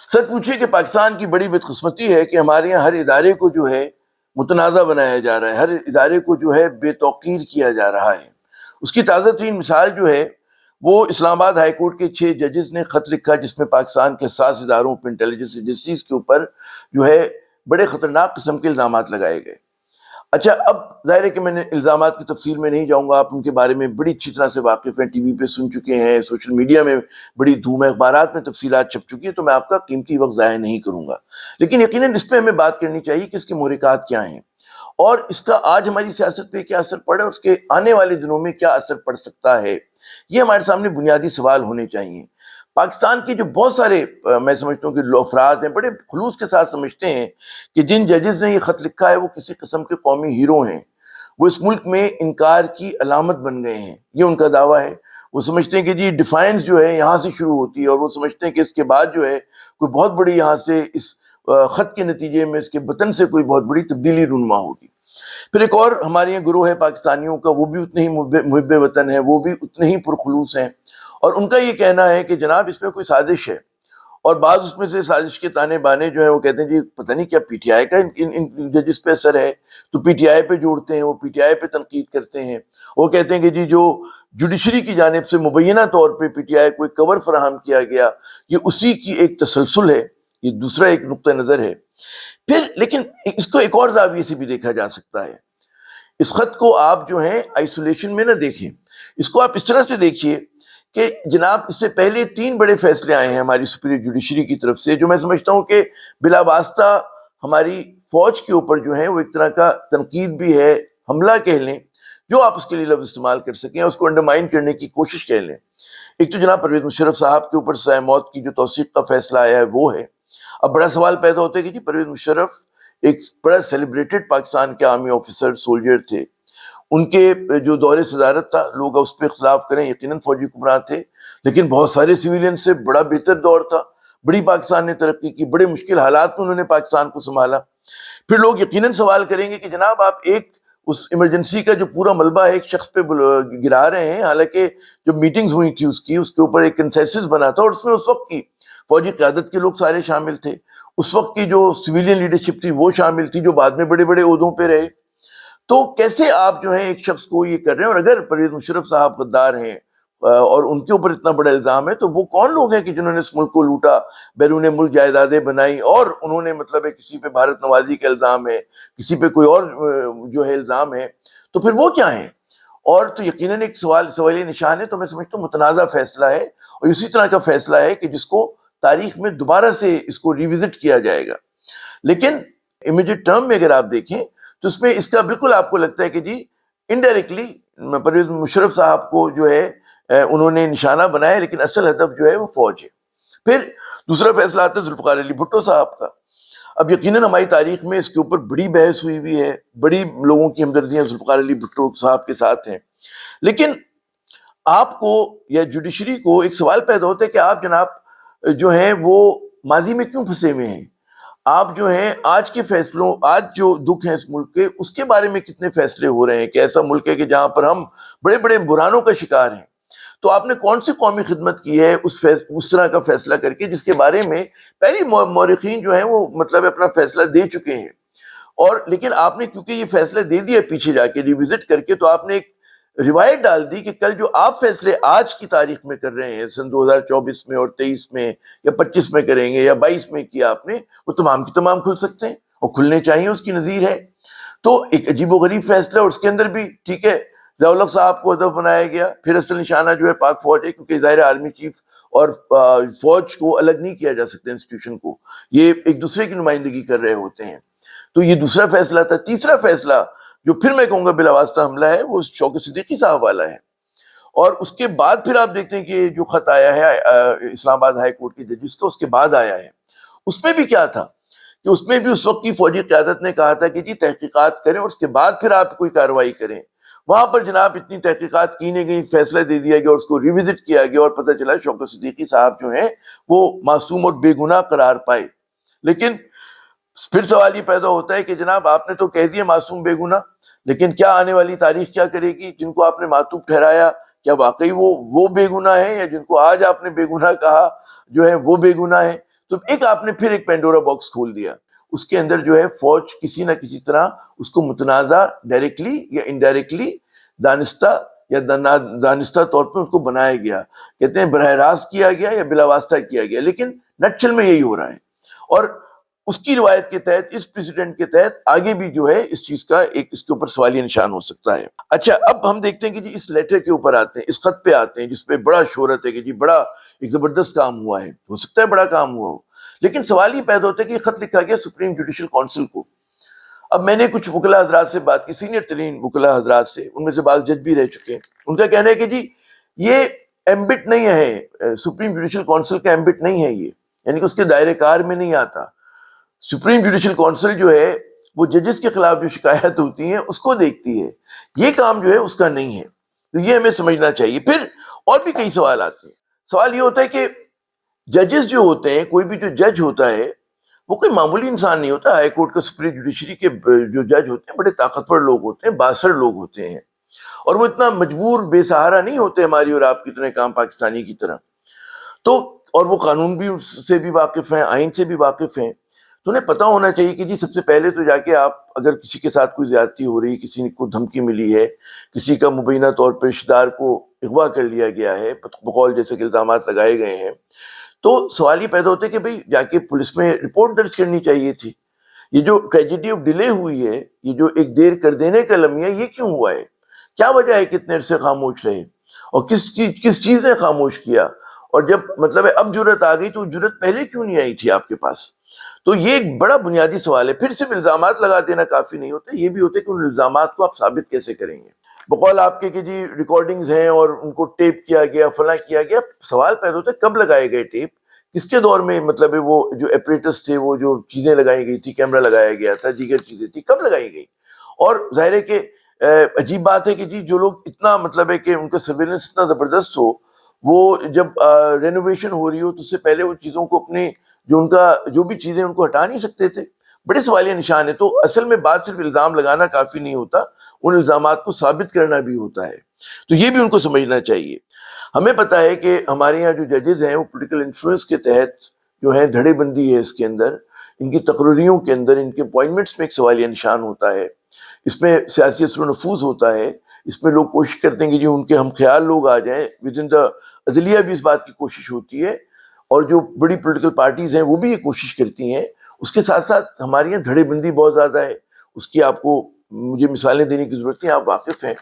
سر پوچھے کہ پاکستان کی بڑی بدقسمتی ہے کہ ہمارے یہاں ہر ادارے کو جو ہے متنازع بنایا جا رہا ہے، ہر ادارے کو جو ہے بے توقیر کیا جا رہا ہے۔ اس کی تازہ ترین مثال جو ہے وہ اسلام آباد ہائی کورٹ کے 6 ججز نے خط لکھا جس میں پاکستان کے 7 اداروں پہ انٹیلیجنس ایجنسیز کے اوپر جو ہے بڑے خطرناک قسم کے الزامات لگائے گئے۔ اچھا، اب ظاہر ہے کہ میں نے الزامات کی تفصیل میں نہیں جاؤں گا، آپ ان کے بارے میں بڑی اچھی طرح سے واقف ہیں، ٹی وی پہ سن چکے ہیں، سوشل میڈیا میں بڑی دھوم ہے، اخبارات میں تفصیلات چھپ چکی ہیں، تو میں آپ کا قیمتی وقت ضائع نہیں کروں گا۔ لیکن یقیناً اس پہ ہمیں بات کرنی چاہیے کہ اس کے محرکات کیا ہیں اور اس کا آج ہماری سیاست پہ کیا اثر پڑا ہے اور اس کے آنے والے دنوں میں کیا اثر پڑ سکتا ہے۔ یہ ہمارے سامنے بنیادی سوال ہونے چاہیے۔ پاکستان کے جو بہت سارے میں سمجھتا ہوں کہ افراد ہیں، بڑے خلوص کے ساتھ سمجھتے ہیں کہ جن ججز نے یہ خط لکھا ہے وہ کسی قسم کے قومی ہیرو ہیں، وہ اس ملک میں انکار کی علامت بن گئے ہیں، یہ ان کا دعویٰ ہے۔ وہ سمجھتے ہیں کہ جی ڈیفائنس جو ہے یہاں سے شروع ہوتی ہے اور وہ سمجھتے ہیں کہ اس کے بعد جو ہے کوئی بہت بڑی یہاں سے اس خط کے نتیجے میں اس کے وطن سے کوئی بہت بڑی تبدیلی رونما ہوگی۔ پھر ایک اور ہمارے یہاں گروہ ہے پاکستانیوں کا، وہ بھی اتنے ہی محب وطن ہے، وہ بھی اتنے ہی پرخلوص ہیں، اور ان کا یہ کہنا ہے کہ جناب اس میں کوئی سازش ہے، اور بعض اس میں سے سازش کے تانے بانے جو ہیں وہ کہتے ہیں جی پتہ نہیں کیا پی ٹی آئی کا ان ججز پہ اثر ہے، تو پی ٹی آئی پہ جوڑتے ہیں، وہ پی ٹی آئی پہ تنقید کرتے ہیں، وہ کہتے ہیں کہ جی جو جوڈیشری کی جانب سے مبینہ طور پہ پی ٹی آئی کو ایک کور فراہم کیا گیا، یہ اسی کی ایک تسلسل ہے، یہ دوسرا ایک نقطہ نظر ہے۔ پھر لیکن اس کو ایک اور زاویے سے بھی دیکھا جا سکتا ہے۔ اس خط کو آپ جو ہیں آئسولیشن میں نہ دیکھیں، اس کو آپ اس طرح سے دیکھیے کہ جناب اس سے پہلے 3 بڑے فیصلے آئے ہیں ہماری سپیریئر جوڈیشری کی طرف سے، جو میں سمجھتا ہوں کہ بلا واسطہ ہماری فوج کے اوپر جو ہے وہ ایک طرح کا تنقید بھی ہے، حملہ کہہ لیں، جو آپ اس کے لیے لفظ استعمال کر سکیں، اس کو انڈرمائن کرنے کی کوشش کہہ لیں۔ ایک تو جناب پرویز مشرف صاحب کے اوپر سزائے موت کی جو توثیق کا فیصلہ آیا ہے وہ ہے۔ اب بڑا سوال پیدا ہوتا ہے کہ جی پرویز مشرف ایک بڑا سیلیبریٹڈ پاکستان کے آرمی آفیسر سولجر تھے، ان کے جو دور صدارت تھا لوگ اس پہ اختلاف کریں، یقیناً فوجی حکمراں تھے، لیکن بہت سارے سویلین سے بڑا بہتر دور تھا، بڑی پاکستان نے ترقی کی، بڑے مشکل حالات میں انہوں نے پاکستان کو سنبھالا۔ پھر لوگ یقیناً سوال کریں گے کہ جناب آپ ایک اس ایمرجنسی کا جو پورا ملبہ ایک شخص پہ گرا رہے ہیں، حالانکہ جو میٹنگز ہوئی تھی اس کے اوپر ایک کنسنسس بنا تھا، اور اس میں اس وقت کی فوجی قیادت کے لوگ سارے شامل تھے، اس وقت کی جو سویلین لیڈرشپ تھی وہ شامل تھی، جو بعد میں بڑے بڑے عہدوں پہ رہے۔ تو کیسے آپ جو ہے ایک شخص کو یہ کر رہے ہیں؟ اور اگر پرویز مشرف صاحب غدار ہیں اور ان کے اوپر اتنا بڑا الزام ہے، تو وہ کون لوگ ہیں کہ جنہوں نے اس ملک کو لوٹا، بیرون ملک جائیدادیں بنائی، اور انہوں نے مطلب ہے کسی پہ بھارت نوازی کا الزام ہے، کسی پہ کوئی اور جو ہے الزام ہے، تو پھر وہ کیا ہیں؟ اور تو یقیناً ایک سوالی نشان ہے۔ تو میں سمجھتا ہوں متنازع فیصلہ ہے، اور اسی طرح کا فیصلہ ہے کہ جس کو تاریخ میں دوبارہ سے اس کو ریوزٹ کیا جائے گا۔ لیکن امیڈیٹ ٹرم میں اگر آپ دیکھیں تو اس میں اس کا بالکل آپ کو لگتا ہے کہ جی انڈائریکٹلی پرویز مشرف صاحب کو جو ہے انہوں نے نشانہ بنایا، لیکن اصل ہدف جو ہے وہ فوج ہے۔ پھر دوسرا فیصلہ آتا ہے ذوالفقار علی بھٹو صاحب کا۔ اب یقیناً ہماری تاریخ میں اس کے اوپر بڑی بحث ہوئی ہے، بڑی لوگوں کی ہمدردیاں ذوالفقار علی بھٹو صاحب کے ساتھ ہیں، لیکن آپ کو یا جوڈیشری کو ایک سوال پیدا ہوتا ہے کہ آپ جناب جو ہیں وہ ماضی میں کیوں پھنسے ہوئے ہیں؟ آپ جو ہیں آج کے فیصلوں، آج جو دکھ ہیں اس ملک کے، اس کے بارے میں کتنے فیصلے ہو رہے ہیں کہ ایسا ملک ہے کہ جہاں پر ہم بڑے بڑے بحرانوں کا شکار ہیں؟ تو آپ نے کون سی قومی خدمت کی ہے اس طرح کا فیصلہ کر کے، جس کے بارے میں پہلی مورخین جو ہیں وہ مطلب اپنا فیصلہ دے چکے ہیں؟ اور لیکن آپ نے کیونکہ یہ فیصلہ دے دیا پیچھے جا کے ریوزٹ کر کے، تو آپ نے ایک روایت ڈال دی کہ کل جو آپ فیصلے آج کی تاریخ میں کر رہے ہیں، سن 2024 میں اور 23 میں یا 25 میں کریں گے یا 22 میں کیا آپ نے، وہ تمام کی تمام کھل سکتے ہیں اور کھلنے چاہیے، اس کی نظیر ہے۔ تو ایک عجیب و غریب فیصلہ، اور اس کے اندر بھی ٹھیک ہے ضیاء الحق صاحب کو ہدف بنایا گیا، پھر اصل نشانہ جو ہے پاک فوج ہے، کیونکہ ظاہر آرمی چیف اور فوج کو الگ نہیں کیا جا سکتا، انسٹیٹیوشن کو، یہ ایک دوسرے کی نمائندگی کر رہے ہوتے ہیں۔ تو یہ دوسرا فیصلہ تھا۔ تیسرا فیصلہ جو پھر میں کہوں گا بلا واسطہ حملہ ہے، وہ شوکت صدیقی صاحب والا ہے، اور اس کے بعد پھر آپ دیکھتے ہیں کہ جو خط آیا ہے اسلام آباد ہائی کورٹ کے ججز کا، اس کے بعد آیا ہے، اس میں بھی کیا تھا کہ اس میں بھی اس وقت کی فوجی قیادت نے کہا تھا کہ جی تحقیقات کریں اور اس کے بعد پھر آپ کوئی کارروائی کریں۔ وہاں پر جناب اتنی تحقیقات کی نہیں گئی، فیصلہ دے دیا گیا اور اس کو ریوزٹ کیا گیا، اور پتہ چلا شوکت صدیقی صاحب جو ہیں وہ معصوم اور بے گناہ قرار پائے۔ لیکن پھر سوال یہ پیدا ہوتا ہے کہ جناب آپ نے تو کہہ دیا معصوم بے گناہ، لیکن کیا آنے والی تاریخ کیا کرے گی؟ جن کو آپ نے معتوب ٹھہرایا، کیا واقعی وہ بے گناہ ہیں، یا جن کو آج آپ نے بے گناہ کہا جو ہے وہ بے گناہ ہیں؟ تو ایک آپ نے پھر ایک پینڈورا باکس کھول دیا. اس کے اندر جو ہے فوج کسی نہ کسی طرح اس کو متنازع ڈائریکٹلی یا انڈائریکٹلی دانستہ یا دانستہ طور پہ اس کو بنایا گیا. کہتے ہیں براہ راست کیا گیا یا بلا واسطہ کیا گیا, لیکن نٹشل میں یہی ہو رہا ہے. اور اس کی روایت کے تحت, اس پریسیڈنٹ کے تحت آگے بھی جو ہے اس چیز کا ایک اس کے اوپر سوالیہ نشان ہو سکتا ہے. اچھا, اب ہم دیکھتے ہیں کہ جی اس لیٹر کے اوپر آتے ہیں, اس خط پہ آتے ہیں جس پہ بڑا شہرت ہے کہ جی بڑا ایک زبردست کام ہوا ہے. ہو سکتا ہے بڑا کام ہوا ہو, لیکن سوال یہ پیدا ہوتا ہے کہ یہ خط لکھا گیا سپریم جوڈیشل کونسل کو. اب میں نے کچھ وکلاء حضرات سے بات کی, سینئر ترین وکلاء حضرات سے, ان میں سے بعض جج بھی رہ چکے ہیں. ان کا کہنا ہے کہ جی یہ ایمبٹ نہیں ہے, سپریم جوڈیشل کونسل کا ایمبٹ نہیں ہے یہ, یعنی کہ اس کے دائرے کار میں نہیں آتا. سپریم جوڈیشل کونسل جو ہے وہ ججز کے خلاف جو شکایت ہوتی ہیں اس کو دیکھتی ہے, یہ کام جو ہے اس کا نہیں ہے. تو یہ ہمیں سمجھنا چاہیے. پھر اور بھی کئی سوال آتے ہیں. سوال یہ ہوتا ہے کہ ججز جو ہوتے ہیں, کوئی بھی جو جج ہوتا ہے وہ کوئی معمولی انسان نہیں ہوتا. ہائی کورٹ کا سپریم جوڈیشری کے جو جج ہوتے ہیں بڑے طاقتور لوگ ہوتے ہیں, بااثر لوگ ہوتے ہیں, اور وہ اتنا مجبور بے سہارا نہیں ہوتے ہماری اور آپ کی طرح, کام پاکستانی کی طرح. تو اور وہ قانون بھی سے بھی واقف ہیں, آئین سے بھی واقف ہیں. تو انہیں پتہ ہونا چاہیے کہ جی سب سے پہلے تو جا کے آپ, اگر کسی کے ساتھ کوئی زیادتی ہو رہی, کسی کو دھمکی ملی ہے, کسی کا مبینہ طور پر رشتہ دار کو اغوا کر لیا گیا ہے, بقول جیسے کہ الزامات لگائے گئے ہیں, تو سوال یہ پیدا ہوتا ہے کہ بھئی جا کے پولیس میں رپورٹ درج کرنی چاہیے تھی. یہ جو ٹریجڈی آف ڈیلے ہوئی ہے, یہ جو ایک دیر کر دینے کا لمحہ, یہ کیوں ہوا ہے؟ کیا وجہ ہے کہ اتنے عرصے خاموش رہے, اور کس چیز نے خاموش کیا؟ اور جب مطلب ہے اب جرت آ گئی تو جرت پہلے کیوں نہیں آئی تھی آپ کے پاس؟ تو یہ ایک بڑا بنیادی سوال ہے. پھر صرف الزامات لگا دینا کافی نہیں ہوتا, یہ بھی ہوتا ہے کہ ان الزامات کو آپ ثابت کیسے کریں گے. بقول آپ کے کہ جی ریکارڈنگز ہیں اور ان کو ٹیپ کیا گیا, فلاں کیا گیا. سوال پیدا ہوتا ہے کب لگائے گئے ٹیپ, کس کے دور میں, مطلب ہے وہ جو اپریٹس تھے, وہ جو چیزیں لگائی گئی تھی, کیمرہ لگایا گیا تھا, دیگر چیزیں تھی, کب لگائی گئی؟ اور ظاہر ہے کہ عجیب بات ہے کہ جی جو لوگ اتنا مطلب ہے کہ ان کا سرویلنس اتنا زبردست ہو, وہ جب رینوویشن ہو رہی ہو تو اس سے پہلے وہ چیزوں کو اپنے جو ان کا جو بھی چیزیں ان کو ہٹا نہیں سکتے تھے. بڑے سوالیہ نشان ہے. تو اصل میں بات صرف الزام لگانا کافی نہیں ہوتا, ان الزامات کو ثابت کرنا بھی ہوتا ہے. تو یہ بھی ان کو سمجھنا چاہیے. ہمیں پتہ ہے کہ ہمارے یہاں جو ججز ہیں وہ پولیٹیکل انفلوئنس کے تحت جو ہے دھڑے بندی ہے, اس کے اندر ان کی تقرریوں کے اندر, ان کے اپوائنٹمنٹس میں ایک سوالیہ نشان ہوتا ہے, اس میں سیاسی اثر و نفوذ ہوتا ہے, اس میں لوگ کوشش کرتے ہیں کہ جو ان کے ہم خیال لوگ آ جائیں. ود ان دا عدلیہ بھی اس بات کی کوشش ہوتی ہے, اور جو بڑی پولیٹیکل پارٹیز ہیں وہ بھی یہ کوشش کرتی ہیں. اس کے ساتھ ساتھ ہمارے یہاں دھڑے بندی بہت زیادہ ہے. اس کی آپ کو مجھے مثالیں دینے کی ضرورت نہیں, آپ واقف ہیں.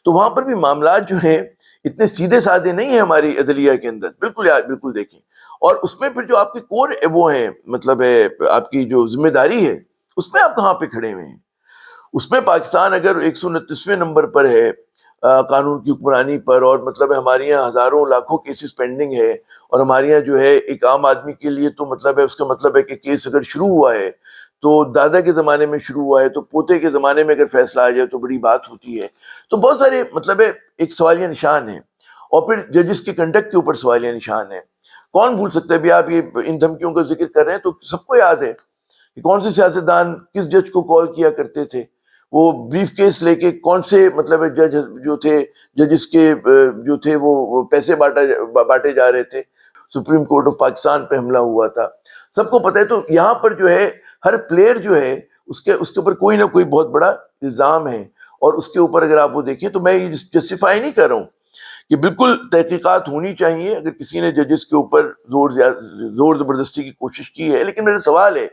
تو وہاں پر بھی معاملات جو ہیں اتنے سیدھے سادے نہیں ہیں ہماری عدلیہ کے اندر, بالکل دیکھیں. اور اس میں پھر جو آپ کے کور وہ ہیں, مطلب ہے آپ کی جو ذمہ داری ہے, اس میں آپ کہاں پہ کھڑے ہوئے ہیں؟ اس میں پاکستان اگر 129ویں نمبر پر ہے قانون کی حکمرانی پر, اور مطلب ہمارے یہاں ہزاروں لاکھوں کیسز پینڈنگ ہے, اور ہمارے یہاں جو ہے ایک عام آدمی کے لیے تو مطلب ہے اس کا مطلب ہے کہ کیس اگر شروع ہوا ہے تو دادا کے زمانے میں شروع ہوا ہے, تو پوتے کے زمانے میں اگر فیصلہ آ جائے تو بڑی بات ہوتی ہے. تو بہت سارے مطلب ہے ایک سوالیہ نشان ہیں. اور پھر ججز کے کنڈکٹ کے اوپر سوالیہ نشان ہے. کون بھول سکتا ہے بھی, آپ یہ ان دھمکیوں کا ذکر کر رہے ہیں تو سب کو یاد ہے کہ کون سے سیاستدان کس جج کو کال کیا کرتے تھے, وہ بریف کیس لے کے کون سے مطلب جج جو تھے, ججز کے جو تھے وہ پیسے بانٹے جا رہے تھے. سپریم کورٹ آف پاکستان پہ حملہ ہوا تھا, سب کو پتہ ہے. تو یہاں پر جو ہے ہر پلیئر جو ہے اس کے اوپر کوئی نہ کوئی بہت بڑا الزام ہے, اور اس کے اوپر اگر آپ وہ دیکھیں تو میں یہ جسٹیفائی نہیں کر رہا ہوں کہ بالکل تحقیقات ہونی چاہیے اگر کسی نے ججز کے اوپر زور زبردستی کی کوشش کی ہے. لیکن میرا سوال ہے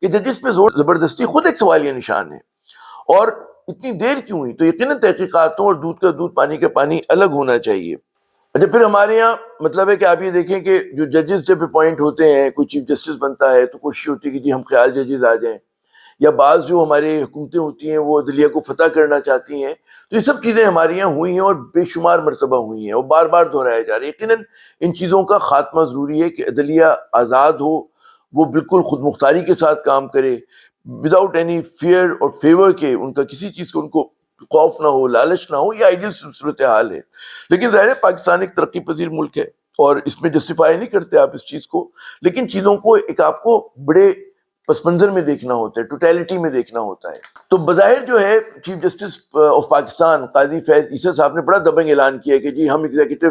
کہ ججز پہ زور زبردستی خود ایک سوالیہ نشان ہے, اور اتنی دیر کیوں ہوئی؟ تو یقیناً تحقیقاتوں اور دودھ کا دودھ پانی کا پانی الگ ہونا چاہیے. اچھا, پھر ہمارے یہاں مطلب ہے کہ آپ یہ دیکھیں کہ جو ججز جب اپوائنٹ ہوتے ہیں, کوئی چیف جسٹس بنتا ہے تو کوشش ہوتی ہے کہ جی ہم خیال ججز آ جائیں, یا بعض جو ہماری حکومتیں ہوتی ہیں وہ عدلیہ کو فتح کرنا چاہتی ہیں. تو یہ سب چیزیں ہمارے یہاں ہوئی ہیں اور بے شمار مرتبہ ہوئی ہیں, اور بار بار دہرایا جا رہا ہے. یقیناً ان چیزوں کا خاتمہ ضروری ہے کہ عدلیہ آزاد ہو, وہ بالکل خود مختاری کے ساتھ کام کرے, وداؤٹ اینی فیئر اور فیور کے, ان کا کسی چیز کو ان کو خوف نہ ہو, لالچ نہ ہو. یہ آئیڈیل صورتحال ہے. لیکن ظاہر ہے پاکستان ایک ترقی پذیر ملک ہے, اور اس میں جسٹیفائی نہیں کرتے آپ اس چیز کو, لیکن چیزوں کو ایک آپ کو بڑے پس منظر میں دیکھنا ہوتا ہے، ٹوٹیلٹی میں دیکھنا ہوتا ہے. تو بظاہر جو ہے چیف جسٹس آف پاکستان قاضی فیض عیسیٰ صاحب نے بڑا دبنگ اعلان کیا کہ جی ہم ایگزیکٹو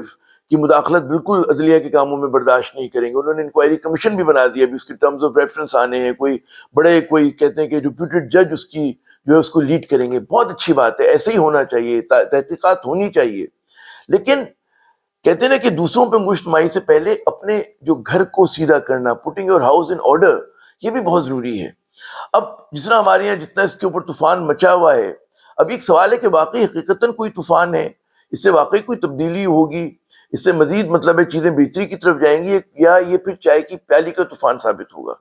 کی مداخلت بالکل عدلیہ کے کاموں میں برداشت نہیں کریں گے. انہوں نے انکوائری کمیشن بھی بنا دیا، ابھی اس کے ٹرمز آف ریفرنس آنے ہیں، کوئی کہتے ہیں کہ ریپیوٹڈ جج اس کی جو ہے اس کو لیڈ کریں گے. بہت اچھی بات ہے، ایسے ہی ہونا چاہیے، تحقیقات ہونی چاہیے. لیکن کہتے ہیں نا کہ دوسروں پہ انگشت مائی سے پہلے اپنے جو گھر کو سیدھا کرنا، putting your house in order, یہ بھی بہت ضروری ہے. اب جس طرح ہمارے یہاں جتنا اس کے اوپر طوفان مچا ہوا ہے، اب ایک سوال ہے کہ واقعی حقیقتاً کوئی طوفان ہے، اس سے واقعی کوئی تبدیلی ہوگی، اس سے مزید مطلب ہے چیزیں بہتری کی طرف جائیں گی، یا یہ پھر چائے کی پیالی کا طوفان ثابت ہوگا،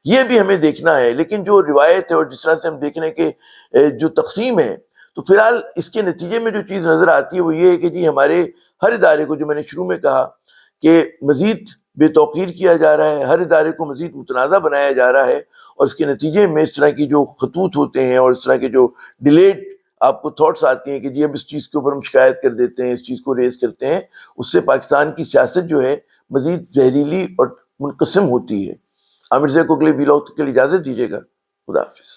یہ بھی ہمیں دیکھنا ہے. لیکن جو روایت ہے اور جس طرح سے ہم دیکھ رہے ہیں کہ جو تقسیم ہے، تو فی الحال اس کے نتیجے میں جو چیز نظر آتی ہے وہ یہ ہے کہ جی ہمارے ہر ادارے کو، جو میں نے شروع میں کہا کہ مزید بے توقیر کیا جا رہا ہے، ہر ادارے کو مزید متنازع بنایا جا رہا ہے، اور اس کے نتیجے میں اس طرح کی جو خطوط ہوتے ہیں اور اس طرح کے جو ڈیلیڈ آپ کو تھاٹس آتی ہیں کہ جی اب اس چیز کے اوپر ہم شکایت کر دیتے ہیں، اس چیز کو ریز کرتے ہیں، اس سے پاکستان کی سیاست جو ہے مزید زہریلی اور منقسم ہوتی ہے. عامر زیب کو اگلے ویلاگ کے لیے اجازت دیجیے گا. خدا حافظ.